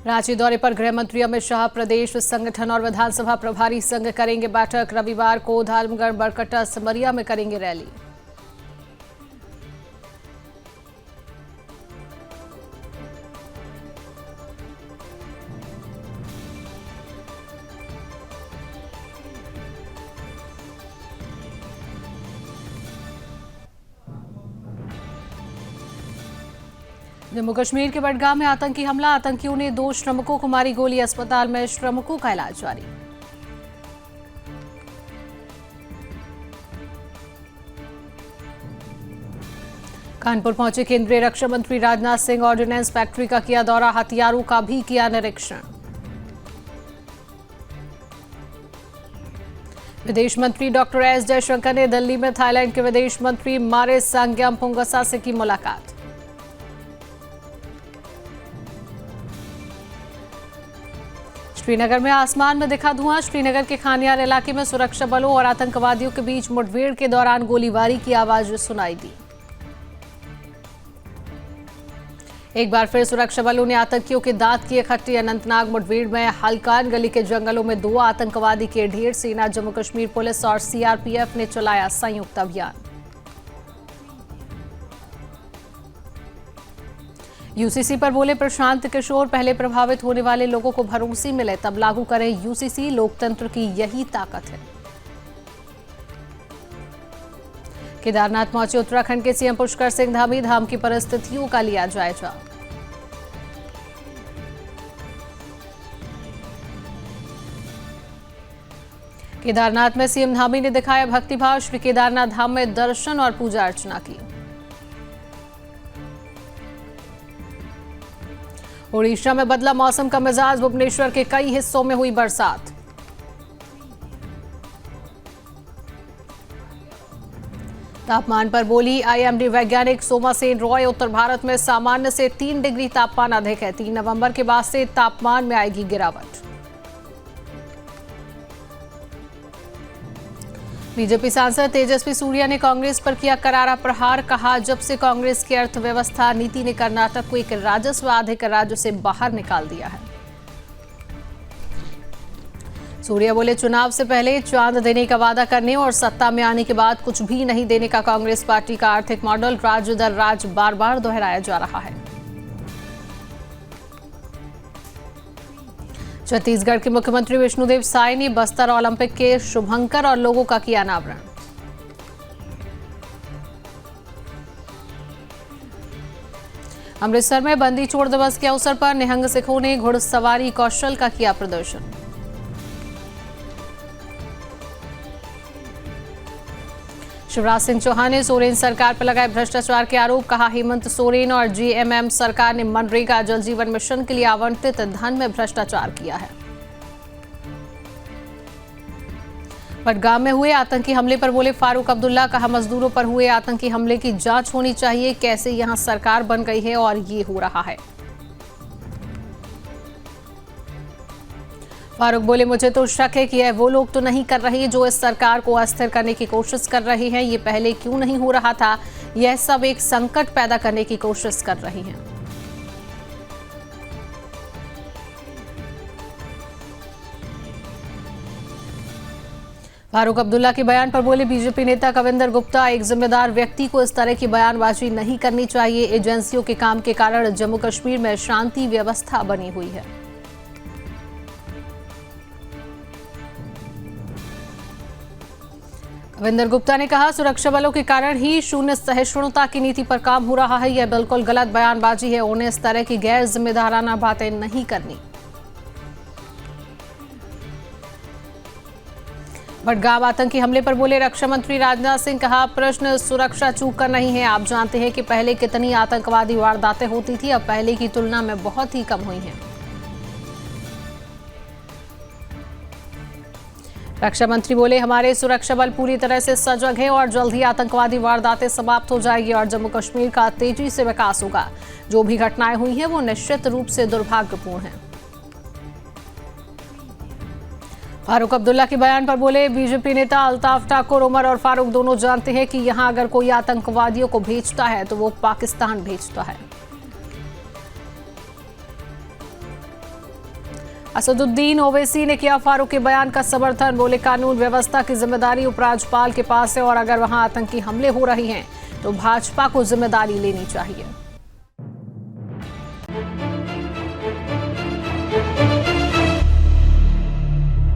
रांची दौरे पर गृह मंत्री अमित शाह प्रदेश संगठन और विधानसभा प्रभारी संघ करेंगे बैठक। रविवार को धार्मगढ़, बरकट्टा, सिमरिया में करेंगे रैली। जम्मू कश्मीर के बडगाम में आतंकी हमला, आतंकियों ने 2 श्रमिकों को मारी गोली। अस्पताल में श्रमिकों का इलाज जारी। कानपुर पहुंचे केंद्रीय रक्षा मंत्री राजनाथ सिंह। ऑर्डिनेंस फैक्ट्री का किया दौरा, हथियारों का भी किया निरीक्षण। विदेश मंत्री डॉक्टर एस जयशंकर ने दिल्ली में थाईलैंड के विदेश मंत्री मारे सांग्यामपोंगसा से की मुलाकात। श्रीनगर में आसमान में दिखा धुआं। श्रीनगर के खानियार इलाके में सुरक्षा बलों और आतंकवादियों के बीच मुठभेड़ के दौरान गोलीबारी की आवाज सुनाई दी। एक बार फिर सुरक्षा बलों ने आतंकियों के दांत किए खट्टे। अनंतनाग मुठभेड़ में हल्कान गली के जंगलों में 2 आतंकवादी के ढेर। सेना, जम्मू कश्मीर पुलिस और सीआरपीएफ ने चलाया संयुक्त अभियान। यूसीसी पर बोले प्रशांत किशोर, पहले प्रभावित होने वाले लोगों को भरोसे मिले तब लागू करें यूसीसी, लोकतंत्र की यही ताकत है। केदारनाथ पहुंचे उत्तराखंड के सीएम पुष्कर सिंह धामी। धाम की परिस्थितियों का लिया जायजा। केदारनाथ में सीएम धामी ने दिखाया भक्तिभाव। श्री केदारनाथ धाम में दर्शन और पूजा अर्चना की। ओडिशा में बदला मौसम का मिजाज। भुवनेश्वर के कई हिस्सों में हुई बरसात। तापमान पर बोली आईएमडी वैज्ञानिक सोमा सेन रॉय। उत्तर भारत में सामान्य से 3 डिग्री तापमान अधिक है। 3 नवंबर के बाद से तापमान में आएगी गिरावट। बीजेपी सांसद तेजस्वी सूर्या ने कांग्रेस पर किया करारा प्रहार। कहा, जब से कांग्रेस की अर्थव्यवस्था नीति ने कर्नाटक को एक राजस्व आधिक राज्य से बाहर निकाल दिया है। सूर्या बोले, चुनाव से पहले चांद देने का वादा करने और सत्ता में आने के बाद कुछ भी नहीं देने का कांग्रेस पार्टी का आर्थिक मॉडल राज्य दर राज्य बार बार दोहराया जा रहा है। छत्तीसगढ़ के मुख्यमंत्री विष्णुदेव साय ने बस्तर ओलंपिक के शुभंकर और लोगों का किया अनावरण। अमृतसर में बंदी छोड़ दिवस के अवसर पर निहंग सिखों ने घुड़सवारी कौशल का किया प्रदर्शन। शिवराज सिंह चौहान ने सोरेन सरकार पर लगाए भ्रष्टाचार के आरोप। कहा, हेमंत सोरेन और जीएमएम सरकार ने मनरेगा, जल जीवन मिशन के लिए आवंटित धन में भ्रष्टाचार किया है। बडगाम में हुए आतंकी हमले पर बोले फारूक अब्दुल्ला। कहा, मजदूरों पर हुए आतंकी हमले की जांच होनी चाहिए। कैसे यहां सरकार बन गई है और ये हो रहा है। फारूक बोले, मुझे तो शक है कि वो लोग तो नहीं कर रहे जो इस सरकार को अस्थिर करने की कोशिश कर रहे हैं। ये पहले क्यों नहीं हो रहा था? यह सब एक संकट पैदा करने की कोशिश कर रही हैं। फारूक अब्दुल्ला के बयान पर बोले बीजेपी नेता कविंदर गुप्ता, एक जिम्मेदार व्यक्ति को इस तरह की बयानबाजी नहीं करनी चाहिए। एजेंसियों के काम के कारण जम्मू कश्मीर में शांति व्यवस्था बनी हुई है। कविंदर गुप्ता ने कहा, सुरक्षा बलों के कारण ही शून्य सहिष्णुता की नीति पर काम हो रहा है। यह बिल्कुल गलत बयानबाजी है। उन्हें इस तरह की गैर जिम्मेदाराना बातें नहीं करनी। बडगाम आतंकी हमले पर बोले रक्षा मंत्री राजनाथ सिंह। कहा, प्रश्न सुरक्षा चूक कर नहीं है। आप जानते हैं कि पहले कितनी आतंकवादी वारदातें होती थी, अब पहले की तुलना में बहुत ही कम हुई हैं। रक्षा मंत्री बोले, हमारे सुरक्षा बल पूरी तरह से सजग है और जल्द ही आतंकवादी वारदातें समाप्त हो जाएगी और जम्मू कश्मीर का तेजी से विकास होगा। जो भी घटनाएं हुई हैं वो निश्चित रूप से दुर्भाग्यपूर्ण हैं। फारूक अब्दुल्ला के बयान पर बोले बीजेपी नेता अल्ताफ ठाकुर, उमर और फारूक दोनों जानते हैं कि यहां अगर कोई आतंकवादियों को भेजता है तो वो पाकिस्तान भेजता है। असदुद्दीन ओवैसी ने किया फारूक के बयान का समर्थन। बोले कानून व्यवस्था की जिम्मेदारी उपराज्यपाल के पास है और अगर वहां आतंकी हमले हो रहे हैं तो भाजपा को जिम्मेदारी लेनी चाहिए।